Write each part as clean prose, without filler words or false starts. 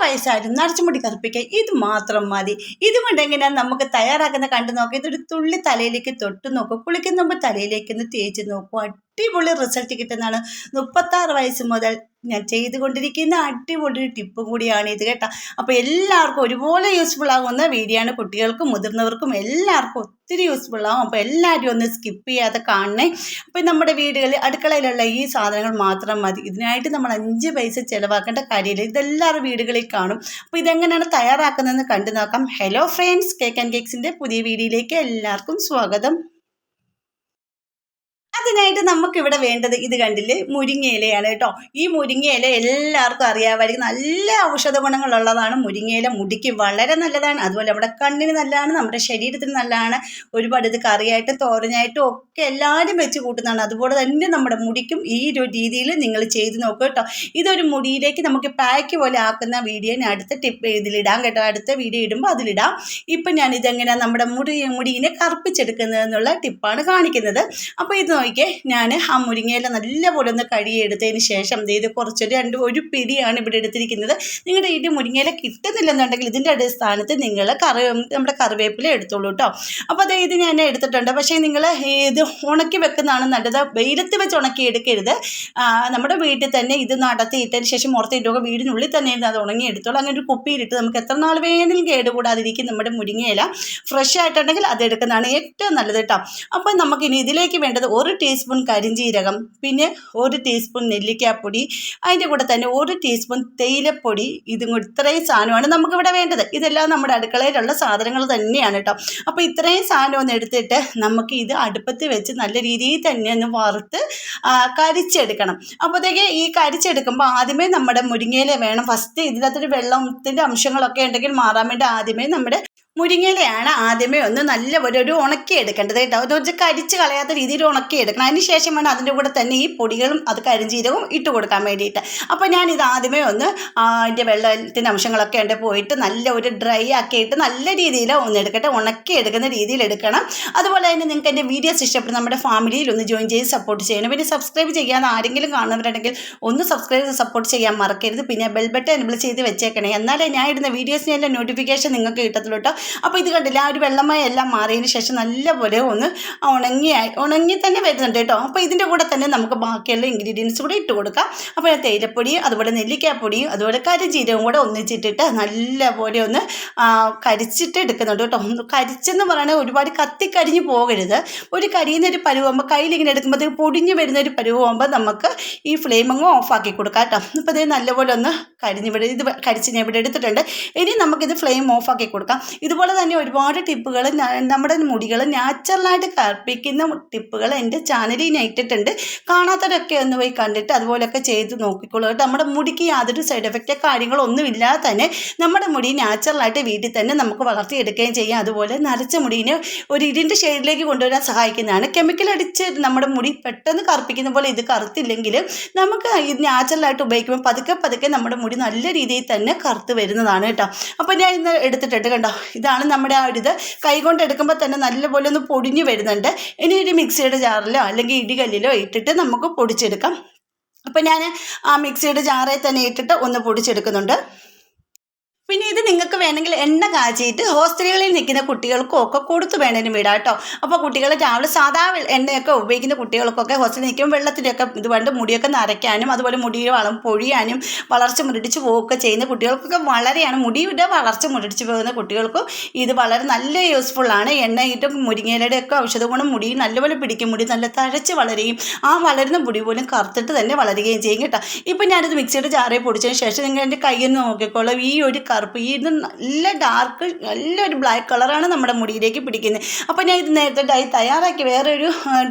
വയസ്സായാലും നരച്ചുമുടി കറുപ്പിക്കാൻ ഇത് മാത്രം മതി. ഇതുകൊണ്ട് എങ്ങനെയാണ് നമുക്ക് തയ്യാറാക്കുന്ന കണ്ടു നോക്കുക. ഇതൊരു തുള്ളി തലയിലേക്ക് തൊട്ട് നോക്കും, കുളിക്കുന്ന മുമ്പ് തലയിലേക്ക് ഒന്ന് തേച്ച് നോക്കും. അടിപൊളി റിസൾട്ട് കിട്ടുന്നതാണ്. 36 വയസ്സ് മുതൽ ഞാൻ ചെയ്തുകൊണ്ടിരിക്കുന്ന അടിപൊളി ഒരു ടിപ്പും കൂടിയാണ് ഇത് കേട്ടോ. അപ്പോൾ എല്ലാവർക്കും ഒരുപോലെ യൂസ്ഫുൾ ആകുന്ന വീഡിയോ ആണ്. കുട്ടികൾക്കും മുതിർന്നവർക്കും എല്ലാവർക്കും ഒത്തിരി യൂസ്ഫുൾ ആകും. അപ്പോൾ എല്ലാവരും ഒന്ന് സ്കിപ്പ് ചെയ്യാതെ കാണണേ. അപ്പോൾ നമ്മുടെ വീടുകളിൽ അടുക്കളയിലുള്ള ഈ സാധനങ്ങൾ മാത്രം മതി. ഇതിനായിട്ട് നമ്മൾ 5 പൈസ ചിലവാക്കേണ്ട കാര്യമില്ല. ഇതെല്ലാവരും വീടുകളിൽ കാണും. അപ്പോൾ ഇതെങ്ങനെയാണ് തയ്യാറാക്കുന്നതെന്ന് കണ്ടു നോക്കാം. ഹലോ ഫ്രണ്ട്സ്, കേക്ക് ആൻഡ് കേക്സിൻ്റെ പുതിയ വീഡിയോയിലേക്ക് എല്ലാവർക്കും സ്വാഗതം. അതിനായിട്ട് നമുക്കിവിടെ വേണ്ടത് ഇത് കണ്ടില്ലേ, മുരിങ്ങയിലയാണ് കേട്ടോ. ഈ മുരിങ്ങയില എല്ലാവർക്കും അറിയാമായിരിക്കും, നല്ല ഔഷധ ഗുണങ്ങളുള്ളതാണ്. മുരിങ്ങയില മുടിക്ക് വളരെ നല്ലതാണ്, അതുപോലെ നമ്മുടെ കണ്ണിന് നല്ലതാണ്, നമ്മുടെ ശരീരത്തിന് നല്ലതാണ്. ഒരുപാട് ഇത് കറിയായിട്ടും തോരനായിട്ടും ഒക്കെ എല്ലാവരും വെച്ച് കൂട്ടുന്നതാണ്. അതുപോലെ തന്നെ നമ്മുടെ മുടിക്കും ഈ ഒരു രീതിയിൽ നിങ്ങൾ ചെയ്ത് നോക്കുക കേട്ടോ. ഇതൊരു മുടിയിലേക്ക് നമുക്ക് പാക്ക് പോലെ ആക്കുന്ന വീഡിയോ ഞാൻ അടുത്ത ടിപ്പ് ഇതിലിടാം കേട്ടോ. അടുത്ത വീഡിയോ ഇടുമ്പോൾ അതിലിടാം. ഇപ്പം ഞാൻ ഇതെങ്ങനെയാണ് നമ്മുടെ മുടിയിനെ കറുപ്പിച്ചെടുക്കുന്നതെന്നുള്ള ടിപ്പാണ് കാണിക്കുന്നത്. അപ്പോൾ ഇത് നോക്കിയേ, ഞാൻ ആ മുരിങ്ങയില നല്ലപോലെ ഒന്ന് കഴുകിയെടുത്തതിന് ശേഷം ഇത് ഒരു പിടിയാണ് ഇവിടെ എടുത്തിരിക്കുന്നത്. നിങ്ങളുടെ ഈ മുരിങ്ങയില കിട്ടുന്നില്ലെന്നുണ്ടെങ്കിൽ ഇതിൻ്റെ അടിസ്ഥാനത്ത് നിങ്ങൾ നമ്മുടെ കറിവേപ്പില എടുത്തോളൂ കേട്ടോ. അപ്പോൾ അത് ഇത് ഞാൻ എടുത്തിട്ടുണ്ട്. പക്ഷേ നിങ്ങൾ ഇത് ഉണക്കി വെക്കുന്നതാണ് നല്ലത്. വെയിലത്ത് വെച്ച് ഉണക്കി എടുക്കരുത്. നമ്മുടെ വീട്ടിൽ തന്നെ ഇത് നടത്തിയിട്ടതിന് ശേഷം മുറത്തിട്ടൊക്കെ വീടിനുള്ളിൽ തന്നെ അത് ഉണങ്ങി എടുത്തോളൂ. അങ്ങനെ ഒരു കുപ്പിയിലിട്ട് നമുക്ക് എത്ര നാൾ വേണമെങ്കിലും കേടുകൂടാതിരിക്കും നമ്മുടെ മുരിങ്ങയില. ഫ്രഷ് ആയിട്ടുണ്ടെങ്കിൽ അത് എടുക്കുന്നതാണ് ഏറ്റവും നല്ലത് കേട്ടോ. അപ്പോൾ നമുക്കിനി ഇതിലേക്ക് വേണ്ടത് 1 ടീസ്പൂൺ കരിഞ്ജീരകം, പിന്നെ 1 ടീസ്പൂൺ നെല്ലിക്കാപ്പൊടി, അതിൻ്റെ കൂടെ തന്നെ 1 ടീസ്പൂൺ തേയിലപ്പൊടി. ഇത്രയും സാധനമാണ് നമുക്കിവിടെ വേണ്ടത്. ഇതെല്ലാം നമ്മുടെ അടുക്കളയിലുള്ള സാധനങ്ങൾ തന്നെയാണ് കേട്ടോ. അപ്പോൾ ഇത്രയും സാധനം ഒന്ന് എടുത്തിട്ട് നമുക്ക് ഇത് അടുപ്പത്ത് വെച്ച് നല്ല രീതിയിൽ തന്നെ ഒന്ന് വറുത്ത് കരിച്ചെടുക്കണം. അപ്പോഴത്തേക്ക് ഈ കരിച്ചെടുക്കുമ്പോൾ ആദ്യമേ നമ്മുടെ മുരിങ്ങയില വേണം ഫസ്റ്റ്. ഇതിനകത്തൊരു വെള്ളത്തിൻ്റെ അംശങ്ങളൊക്കെ ഉണ്ടെങ്കിൽ മാറാൻ വേണ്ടി ആദ്യമേ നമ്മുടെ മുരിങ്ങയിലയാണ് ആദ്യമേ ഒന്ന് നല്ലപോലെ ഒരു ഉണക്കിയെടുക്കേണ്ടത് കേട്ടോ. അത് കരിച്ച് കളയാത്ത രീതിയിൽ ഉണക്കിയെടുക്കണം. അതിന് ശേഷം വേണം അതിൻ്റെ കൂടെ തന്നെ ഈ പൊടികളും അത് കരിഞ്ചീരകവും ഇട്ട് കൊടുക്കാൻ വേണ്ടിയിട്ട്. അപ്പോൾ ഞാനിത് ആദ്യമേ ഒന്ന് അതിൻ്റെ വെള്ളത്തിൻ്റെ അംശങ്ങളൊക്കെ ഉണ്ട് പോയിട്ട് നല്ല ഒരു ഡ്രൈ ആക്കിയിട്ട് നല്ല രീതിയിൽ ഒന്ന് എടുക്കട്ടെ. ഉണക്കിയെടുക്കുന്ന രീതിയിൽ എടുക്കണം. അതുപോലെ തന്നെ നിങ്ങൾക്ക് എൻ്റെ വീഡിയോസ് ഇഷ്ടപ്പെടുന്ന നമ്മുടെ ഫാമിലിയിൽ ഒന്ന് ജോയിൻ ചെയ്ത് സപ്പോർട്ട് ചെയ്യണം. പിന്നെ സബ്സ്ക്രൈബ് ചെയ്യാതെ ആരെങ്കിലും കാണുന്നവരുണ്ടെങ്കിൽ ഒന്ന് സബ്സ്ക്രൈബ് ചെയ്ത് സപ്പോർട്ട് ചെയ്യാൻ മറക്കരുത്. പിന്നെ ബെൽ ബട്ടൺ എനേബിൾ ചെയ്ത് വെച്ചേക്കണേ, എന്നാലേ ഞാൻ ഇടുന്ന വീഡിയോസിനെല്ലാം നോട്ടിഫിക്കേഷൻ നിങ്ങൾക്ക് കിട്ടത്തുള്ളൂ കേട്ടോ. അപ്പോൾ ഇത് കണ്ടില്ല, ആ ഒരു വെള്ളമയം എല്ലാം മാറിയതിന് ശേഷം നല്ലപോലെ ഒന്ന് ഉണങ്ങി തന്നെ വരുന്നുണ്ട് കേട്ടോ. അപ്പോൾ ഇതിൻ്റെ കൂടെ തന്നെ നമുക്ക് ബാക്കിയുള്ള ഇൻഗ്രീഡിയൻസ് കൂടെ ഇട്ട് കൊടുക്കാം. അപ്പോൾ തേയിലപ്പൊടിയും അതുപോലെ നെല്ലിക്കാപ്പൊടിയും അതുപോലെ കരിജീരകവും കൂടെ ഒന്നിച്ചിട്ടിട്ട് നല്ലപോലെ ഒന്ന് കരിച്ചിട്ട് എടുക്കുന്നുണ്ട് കേട്ടോ. കരിച്ചെന്ന് പറയുന്നത് ഒരുപാട് കത്തിക്കരിഞ്ഞ് പോകരുത്. ഒരു കരിയുന്നൊരു പരുവാകുമ്പോൾ കയ്യിലിങ്ങനെ എടുക്കുമ്പോഴത്തേക്ക് പൊടിഞ്ഞ് വരുന്നൊരു പരുവാകുമ്പോൾ നമുക്ക് ഈ ഫ്ലെയിം അങ്ങ് ഓഫാക്കി കൊടുക്കാം കേട്ടോ. അപ്പോൾ ഇത് നല്ലപോലെ ഒന്ന് ഇത് കരിച്ച് ഞാൻ ഇവിടെ എടുത്തിട്ടുണ്ട്. ഇനി നമുക്കിത് ഫ്ലെയിം ഓഫാക്കി കൊടുക്കാം. ഇതുപോലെ തന്നെ ഒരുപാട് ടിപ്പുകൾ നമ്മുടെ മുടികൾ നാച്ചുറലായിട്ട് കറുപ്പിക്കുന്ന ടിപ്പുകൾ എൻ്റെ ചാനലിൽ ഞാൻ ഇട്ടിട്ടുണ്ട്. കാണാത്തവരൊക്കെ ഒന്ന് പോയി കണ്ടിട്ട് അതുപോലെയൊക്കെ ചെയ്ത് നോക്കിക്കോളൂ. നമ്മുടെ മുടിക്ക് യാതൊരു സൈഡ് എഫക്റ്റ് കാര്യങ്ങളൊന്നുമില്ലാതെ തന്നെ നമ്മുടെ മുടി നാച്ചുറലായിട്ട് വീട്ടിൽ തന്നെ നമുക്ക് വളർത്തിയെടുക്കുകയും ചെയ്യാം. അതുപോലെ നരച്ച മുടിനെ ഒരു ഇരുണ്ട ഷെയ്ഡിലേക്ക് കൊണ്ടുവരാൻ സഹായിക്കുന്നതാണ്. കെമിക്കൽ അടിച്ച് നമ്മുടെ മുടി പെട്ടെന്ന് കറുപ്പിക്കുന്ന പോലെ ഇത് കറുത്തില്ലെങ്കിൽ നമുക്ക് ഇത് നാച്ചുറലായിട്ട് ഉപയോഗിക്കുമ്പോൾ പതുക്കെ നമ്മുടെ മുടി നല്ല രീതിയിൽ തന്നെ കറുത്ത് വരുന്നതാണ് കേട്ടോ. അപ്പോൾ ഞാൻ ഇന്ന് എടുത്തിട്ടുണ്ട് കണ്ടോ. ഇതാണ് നമ്മുടെ ആ ഒരു ഇത്. കൈകൊണ്ട് എടുക്കുമ്പോൾ തന്നെ നല്ലപോലെ ഒന്ന് പൊടിഞ്ഞ് വരുന്നുണ്ട്. ഇനി ഒരു മിക്സിയുടെ ജാറിലോ അല്ലെങ്കിൽ ഇടികല്ലിലോ ഇട്ടിട്ട് നമുക്ക് പൊടിച്ചെടുക്കാം. അപ്പോൾ ഞാൻ ആ മിക്സിയുടെ ജാറിൽ തന്നെ ഇട്ടിട്ട് ഒന്ന് പൊടിച്ചെടുക്കുന്നുണ്ട്. പിന്നെ ഇത് നിങ്ങൾക്ക് വേണമെങ്കിൽ എണ്ണ കാച്ചിയിട്ട് ഹോസ്റ്റലുകളിൽ നിൽക്കുന്ന കുട്ടികൾക്കും ഒക്കെ കൊടുത്ത് വേണമെങ്കിലും വിടാം കേട്ടോ. അപ്പോൾ കുട്ടികൾ രാവിലെ സാധാ എണ്ണയൊക്കെ ഉപയോഗിക്കുന്ന കുട്ടികൾക്കൊക്കെ ഹോസ്റ്റലിൽ നിൽക്കുമ്പോൾ വെള്ളത്തിൻ്റെയൊക്കെ ഇത് വേണ്ട മുടിയൊക്കെ നരയ്ക്കാനും അതുപോലെ മുടിയുടെ വളം പൊഴിയാനും വളർച്ച മുരടിച്ച് പോവുകയൊക്കെ ചെയ്യുന്ന കുട്ടികൾക്കൊക്കെ വളരെയാണ്. മുടിയുടെ വളർച്ച മുരടിച്ച് പോകുന്ന കുട്ടികൾക്കും ഇത് വളരെ നല്ല യൂസ്ഫുള്ളാണ്. എണ്ണയിട്ടും മുരിങ്ങയിലയുടെ ഒക്കെ ഔഷധ ഗുണം മുടി നല്ലപോലെ പിടിക്കും. മുടി നല്ല തഴച്ച് വളരുകയും ആ വളരുന്ന മുടി പോലും കറുത്തിട്ട് തന്നെ വളരുകയും ചെയ്യും കേട്ടോ. ഇപ്പം ഞാനിത് മിക്സിയുടെ ജാറിൽ പൊടിച്ചതിന് ശേഷം നിങ്ങൾ എൻ്റെ കയ്യിൽ നിന്ന് നോക്കിക്കോളാം. ഈ ഒരു കറുപ്പ് ഇത് നല്ല ഡാർക്ക് നല്ലൊരു ബ്ലാക്ക് കളറാണ് നമ്മുടെ മുടിയിലേക്ക് പിടിക്കുന്നത്. അപ്പോൾ ഞാൻ ഇത് നേരത്തെ തയ്യാറാക്കി വേറൊരു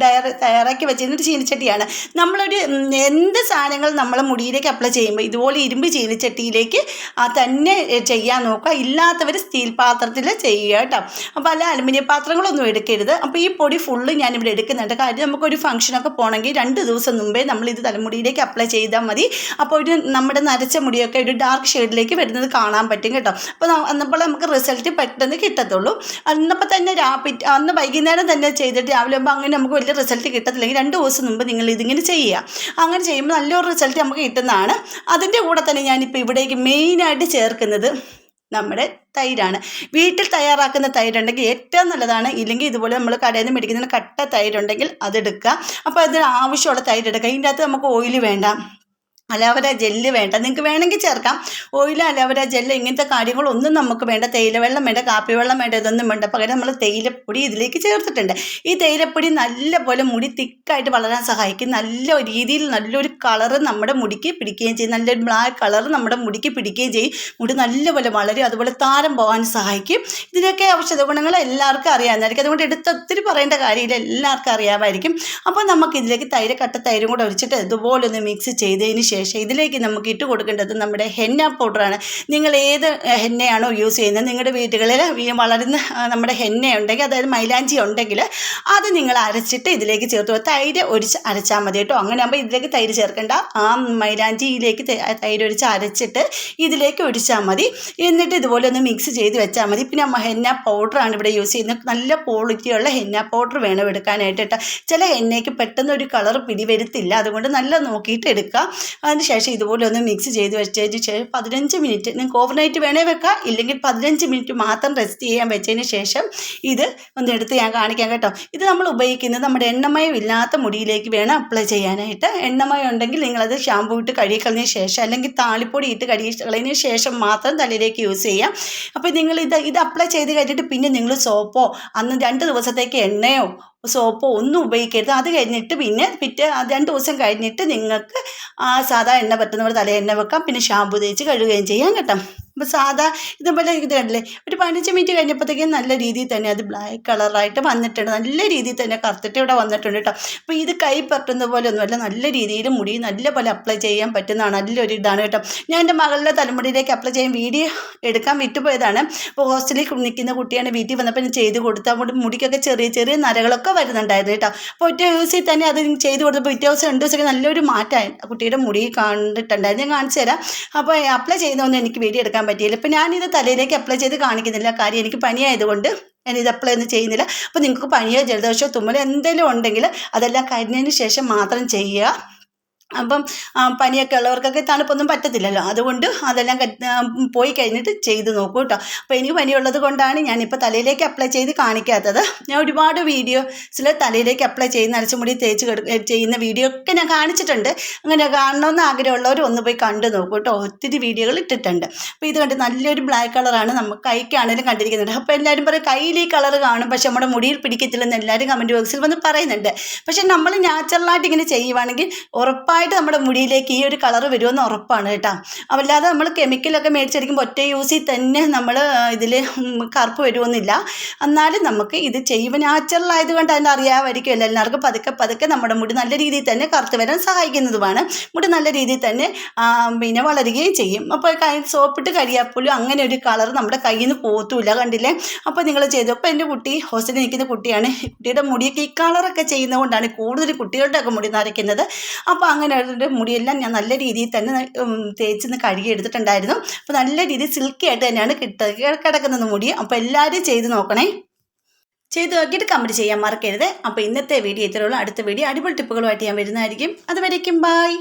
തയ്യാറാക്കി വെച്ചിരുന്നൊരു ചീനിച്ചട്ടിയാണ്. നമ്മളൊരു എന്ത് സാധനങ്ങൾ നമ്മൾ മുടിയിലേക്ക് അപ്ലൈ ചെയ്യുമ്പോൾ ഇതുപോലെ ഇരുമ്പ് ചീനിച്ചട്ടിയിലേക്ക് തന്നെ ചെയ്യാൻ നോക്കുക. ഇല്ലാത്തവർ സ്റ്റീൽ പാത്രത്തിൽ ചെയ്യുക കേട്ടോ. അപ്പോൾ അല്ല അലുമിനിയം പാത്രങ്ങളൊന്നും എടുക്കരുത്. അപ്പോൾ ഈ പൊടി ഫുള്ള് ഞാനിവിടെ എടുക്കുന്നുണ്ട്. കാര്യം നമുക്കൊരു ഫംഗ്ഷനൊക്കെ പോകണമെങ്കിൽ 2 ദിവസം മുമ്പേ നമ്മളിത് തലമുടിയിലേക്ക് അപ്ലൈ ചെയ്താൽ മതി. അപ്പോൾ നമ്മുടെ നരച്ച മുടിയൊക്കെ ഒരു ഡാർക്ക് ഷെയ്ഡിലേക്ക് വരുന്നത് കാണാൻ പറ്റും. പറ്റും കേട്ടോ. അപ്പോൾ അന്നപ്പോൾ നമുക്ക് റിസൾട്ട് പെട്ടെന്ന് കിട്ടത്തുള്ളൂ. അന്നപ്പോൾ തന്നെ അന്ന് വൈകുന്നേരം തന്നെ ചെയ്തിട്ട് രാവിലെ ആകുമ്പോൾ അങ്ങനെ നമുക്ക് വലിയ റിസൾട്ട് കിട്ടത്തില്ലെങ്കിൽ 2 ദിവസം മുമ്പ് നിങ്ങൾ ഇതിങ്ങനെ ചെയ്യുക. അങ്ങനെ ചെയ്യുമ്പോൾ നല്ലൊരു റിസൾട്ട് നമുക്ക് കിട്ടുന്നതാണ്. അതിൻ്റെ കൂടെ തന്നെ ഞാനിപ്പോൾ ഇവിടേക്ക് മെയിനായിട്ട് ചേർക്കുന്നത് നമ്മുടെ തൈരാണ്. വീട്ടിൽ തയ്യാറാക്കുന്ന തൈരുണ്ടെങ്കിൽ ഏറ്റവും നല്ലതാണ്. ഇല്ലെങ്കിൽ ഇതുപോലെ നമ്മൾ കടയിൽ നിന്ന് മേടിക്കുന്ന കട്ട തൈരുണ്ടെങ്കിൽ അതെടുക്കുക. അപ്പോൾ അതിന് ആവശ്യമുള്ള തൈരെടുക്കുക. ഇതിൻ്റെ അകത്ത് നമുക്ക് ഓയിൽ വേണ്ട, അലോവേര ജെല്ല് വേണ്ട. നിങ്ങൾക്ക് വേണമെങ്കിൽ ചേർക്കാം. ഓയിൽ, അലോവേര ജെല്ല് ഇങ്ങനത്തെ കാര്യങ്ങളൊന്നും നമുക്ക് വേണ്ട. തേയില വെള്ളം വേണ്ട, കാപ്പി വെള്ളം വേണ്ട, ഇതൊന്നും വേണ്ട. പകരം നമ്മൾ തേയിലപ്പൊടി ഇതിലേക്ക് ചേർത്തിട്ടുണ്ട്. ഈ തേയിലപ്പൊടി നല്ലപോലെ മുടി തിക്കായിട്ട് വളരാൻ സഹായിക്കും. നല്ല രീതിയിൽ നല്ലൊരു കളറ് നമ്മുടെ മുടിക്ക് പിടിക്കുകയും ചെയ്യും. നല്ലൊരു ബ്ലാക്ക് കളറ് നമ്മുടെ മുടിക്ക് പിടിക്കുകയും ചെയ്യും. മുടി നല്ലപോലെ വളരും. അതുപോലെ താരം പോകാൻ സഹായിക്കും. ഇതിനൊക്കെ ഔഷധ ഗുണങ്ങൾ എല്ലാവർക്കും അറിയാവുന്നതായിരിക്കും. അതുകൊണ്ട് എടുത്ത് ഒത്തിരി പറയേണ്ട കാര്യമില്ല, എല്ലാവർക്കും അറിയാമായിരിക്കും. അപ്പോൾ നമുക്കിതിലേക്ക് കട്ട തൈരും കൂടെ ഒഴിച്ചിട്ട് ഇതുപോലെ ഒന്ന് മിക്സ് ചെയ്തതിന് ശേഷം ഇതിലേക്ക് നമുക്ക് ഇട്ട് കൊടുക്കേണ്ടത് നമ്മുടെ ഹെന്ന പൗഡറാണ്. നിങ്ങൾ ഏത് ഹെന്നയാണോ യൂസ് ചെയ്യുന്നത്, നിങ്ങളുടെ വീടുകളിൽ വളരുന്ന നമ്മുടെ ഹെന്ന ഉണ്ടെങ്കിൽ, അതായത് മൈലാഞ്ചി ഉണ്ടെങ്കിൽ അത് നിങ്ങൾ അരച്ചിട്ട് ഇതിലേക്ക് ചേർത്ത് തൈര് ഒഴിച്ച് അരച്ചാൽ മതി കേട്ടോ. അങ്ങനെ ആകുമ്പോൾ ഇതിലേക്ക് തൈര് ചേർക്കേണ്ട. ആ മൈലാഞ്ചിയിലേക്ക് തൈര് ഒഴിച്ച് അരച്ചിട്ട് ഇതിലേക്ക് ഒഴിച്ചാൽ മതി. എന്നിട്ട് ഇതുപോലെ ഒന്ന് മിക്സ് ചെയ്ത് വെച്ചാൽ മതി. പിന്നെ ഹെന്ന പൗഡറാണ് ഇവിടെ യൂസ് ചെയ്യുന്നത്. നല്ല ക്വാളിറ്റിയുള്ള ഹെന്ന പൗഡർ വേണം എടുക്കാനായിട്ട് കേട്ടോ. ചില ഹെന്നയ്ക്ക് പെട്ടെന്ന് ഒരു കളർ പിടിവരുത്തില്ല, അതുകൊണ്ട് നല്ല നോക്കിയിട്ട് എടുക്കുക. അതിനുശേഷം ഇതുപോലെ ഒന്ന് മിക്സ് ചെയ്ത് വെച്ചതിന് ശേഷം 15 മിനിറ്റ് നിങ്ങൾക്ക് ഓവർനൈറ്റ് വേണേൽ വെക്കാം, ഇല്ലെങ്കിൽ 15 മിനിറ്റ് മാത്രം റെസ്റ്റ് ചെയ്യാൻ വെച്ചതിന് ശേഷം ഇത് ഒന്ന് എടുത്ത് ഞാൻ കാണിക്കാം കേട്ടോ. ഇത് നമ്മൾ ഉപയോഗിക്കുന്നത് നമ്മുടെ എണ്ണമയം ഇല്ലാത്ത മുടിയിലേക്ക് വേണം അപ്ലൈ ചെയ്യാനായിട്ട്. എണ്ണമയം ഉണ്ടെങ്കിൽ നിങ്ങളത് ഷാമ്പൂ ഇട്ട് കഴുകിക്കളഞ്ഞ ശേഷം, അല്ലെങ്കിൽ താളിപ്പൊടി ഇട്ട് കഴുകിക്കളഞ്ഞ ശേഷം മാത്രം തലയിലേക്ക് യൂസ് ചെയ്യാം. അപ്പോൾ നിങ്ങൾ ഇത് അപ്ലൈ ചെയ്ത് കഴിഞ്ഞിട്ട് പിന്നെ നിങ്ങൾ സോപ്പോ അന്ന് 2 ദിവസത്തേക്ക് എണ്ണയോ സോപ്പോ ഒന്നും ഉപയോഗിക്കരുത്. അത് കഴിഞ്ഞിട്ട് പിന്നെ 2 ദിവസം കഴിഞ്ഞിട്ട് നിങ്ങൾക്ക് സാധാ എണ്ണ പറ്റുന്നവർ തല എണ്ണ വെക്കാം. പിന്നെ ഷാമ്പു തേച്ച് കഴുകുകയും ചെയ്യാം കേട്ടോ. അപ്പോൾ സാധാ ഇതുപോലെ ഇത് കണ്ടില്ലേ, ഒരു 15 മിനിറ്റ് കഴിഞ്ഞപ്പോഴത്തേക്കും നല്ല രീതിയിൽ തന്നെ അത് ബ്ലാക്ക് കളറായിട്ട് വന്നിട്ടുണ്ട്. നല്ല രീതിയിൽ തന്നെ കറുത്തിട്ട് ഇവിടെ വന്നിട്ടുണ്ട് കേട്ടോ. അപ്പോൾ ഇത് കൈ പറ്റുന്ന പോലെ ഒന്നുമല്ല, നല്ല രീതിയിൽ മുടി നല്ല പോലെ അപ്ലൈ ചെയ്യാൻ പറ്റുന്നതാണ്. നല്ലൊരു ഇതാണ് കേട്ടോ. ഞാൻ എൻ്റെ മകളുടെ തലമുടിയിലേക്ക് അപ്ലൈ ചെയ്യാൻ വീഡിയോ എടുക്കാൻ വിട്ടുപോയതാണ്. അപ്പോൾ ഹോസ്റ്റലിൽ നിൽക്കുന്ന കുട്ടിയാണ്, വീട്ടിൽ വന്നപ്പോൾ ഞാൻ ചെയ്ത് കൊടുത്താൽ കൊണ്ട് മുടിക്കൊക്കെ ചെറിയ ചെറിയ നരകളൊക്കെ വരുന്നുണ്ടായിരുന്നു കേട്ടോ. അപ്പോൾ ഒറ്റ ദിവസത്തിൽ തന്നെ അത് ചെയ്ത് കൊടുത്തപ്പോൾ പിറ്റേ ദിവസം 2 ദിവസമൊക്കെ നല്ലൊരു മാറ്റമായി കുട്ടിയുടെ മുടി കണ്ടിട്ടുണ്ടായിരുന്നു. ഞാൻ കാണിച്ചു തരാം. അപ്പോൾ അപ്ലൈ ചെയ്യുന്നതൊന്നും എനിക്ക് വീഡിയോ എടുക്കാൻ പറ്റിയില്ല. ഇപ്പം ഞാനിത് തലയിലേക്ക് അപ്ലൈ ചെയ്ത് കാണിക്കുന്നില്ല, കാര്യം എനിക്ക് പനിയായതുകൊണ്ട് ഞാനിത് അപ്ലൈ ഒന്നും ചെയ്യുന്നില്ല. അപ്പോൾ നിങ്ങൾക്ക് പനിയോ ജലദോഷമോ തുമ്മലോ എന്തെങ്കിലും ഉണ്ടെങ്കിൽ അതെല്ലാം കഴിഞ്ഞതിന് ശേഷം മാത്രം ചെയ്യുക. അപ്പം പനിയൊക്കെ ഉള്ളവർക്കൊക്കെ തണുപ്പൊന്നും പറ്റത്തില്ലല്ലോ, അതുകൊണ്ട് അതെല്ലാം പോയി കഴിഞ്ഞിട്ട് ചെയ്ത് നോക്കൂ കേട്ടോ. അപ്പോൾ എനിക്ക് പനിയുള്ളത് കൊണ്ടാണ് ഞാനിപ്പോൾ തലയിലേക്ക് അപ്ലൈ ചെയ്ത് കാണിക്കാത്തത്. ഞാൻ ഒരുപാട് വീഡിയോസിൽ തലയിലേക്ക് അപ്ലൈ ചെയ്യുന്ന അരച്ചുമുടി തേച്ച് ചെയ്യുന്ന വീഡിയോ ഒക്കെ ഞാൻ കാണിച്ചിട്ടുണ്ട്. അങ്ങനെ കാണണമെന്ന് ആഗ്രഹമുള്ളവർ ഒന്ന് പോയി കണ്ടു നോക്കൂ കേട്ടോ. ഒത്തിരി വീഡിയോകൾ ഇട്ടിട്ടുണ്ട്. അപ്പോൾ ഇത് കണ്ട് നല്ലൊരു ബ്ലാക്ക് കളറാണ് നമുക്ക് കൈക്കാണെങ്കിലും കണ്ടിരിക്കുന്നുണ്ട്. അപ്പോൾ എല്ലാവരും പറയും കയ്യിൽ ഈ കളർ കാണും, പക്ഷെ നമ്മുടെ മുടിയിൽ പിടിക്കത്തില്ലെന്ന് എല്ലാവരും കമൻറ്റ് ബോക്സിൽ വന്ന് പറയുന്നുണ്ട്. പക്ഷെ നമ്മൾ നാച്ചുറലായിട്ട് ഇങ്ങനെ ചെയ്യുവാണെങ്കിൽ ഉറപ്പായിട്ട് നമ്മുടെ മുടിയിലേക്ക് ഈ ഒരു കളർ വരുമെന്ന് ഉറപ്പാണ് കേട്ടോ. അല്ലാതെ നമ്മൾ കെമിക്കലൊക്കെ മേടിച്ചടിക്കുമ്പോൾ ഒറ്റ യൂസിൽ തന്നെ നമ്മൾ ഇതിൽ കറുപ്പ് വരുമെന്നില്ല. എന്നാലും നമുക്ക് ഇത് ചെയ്യുമ്പോൾ നാച്ചുറൽ ആയതുകൊണ്ട് അതിൻ്റെ അറിയാമായിരിക്കുമല്ലോ എല്ലാവർക്കും. പതുക്കെ പതുക്കെ നമ്മുടെ മുടി നല്ല രീതിയിൽ തന്നെ കറുത്ത് വരാൻ സഹായിക്കുന്നതുമാണ്. മുടി നല്ല രീതിയിൽ തന്നെ പിന്നെ വളരുകയും ചെയ്യും. അപ്പോൾ സോപ്പിട്ട് കഴിയാപ്പോലും അങ്ങനെ ഒരു കളർ നമ്മുടെ കയ്യിൽ നിന്ന് പോകത്തുമില്ല, കണ്ടില്ലേ. അപ്പോൾ നിങ്ങൾ ചെയ്തു. അപ്പോൾ എൻ്റെ കുട്ടി ഹോസ്റ്റലിൽ നിൽക്കുന്ന കുട്ടിയാണ്. കുട്ടിയുടെ മുടിയൊക്കെ ഈ കളറൊക്കെ ചെയ്യുന്നതുകൊണ്ടാണ് കൂടുതൽ കുട്ടികളുടെയൊക്കെ മുടി നരയ്ക്കുന്നത്. അപ്പോൾ അങ്ങനെ മുടിയെല്ലാം ഞാൻ നല്ല രീതിയിൽ തന്നെ തേച്ചൊന്ന് കഴുകി എടുത്തിട്ടുണ്ടായിരുന്നു. അപ്പോൾ നല്ല രീതിയിൽ സിൽക്കി ആയിട്ട് തന്നെയാണ് കിടക്കുന്നത് മുടി. അപ്പോൾ എല്ലാവരും ചെയ്ത് നോക്കണേ. ചെയ്ത് നോക്കിയിട്ട് കമൻറ്റ് ചെയ്യാൻ മറക്കരുത്. അപ്പോൾ ഇന്നത്തെ വീഡിയോ ഇത്രയുള്ളൂ. അടുത്ത വീഡിയോ അടിപൊളി ടിപ്പുകളുമായിട്ട് ഞാൻ വരുന്നതായിരിക്കും. അതുവരേക്കും ബൈ.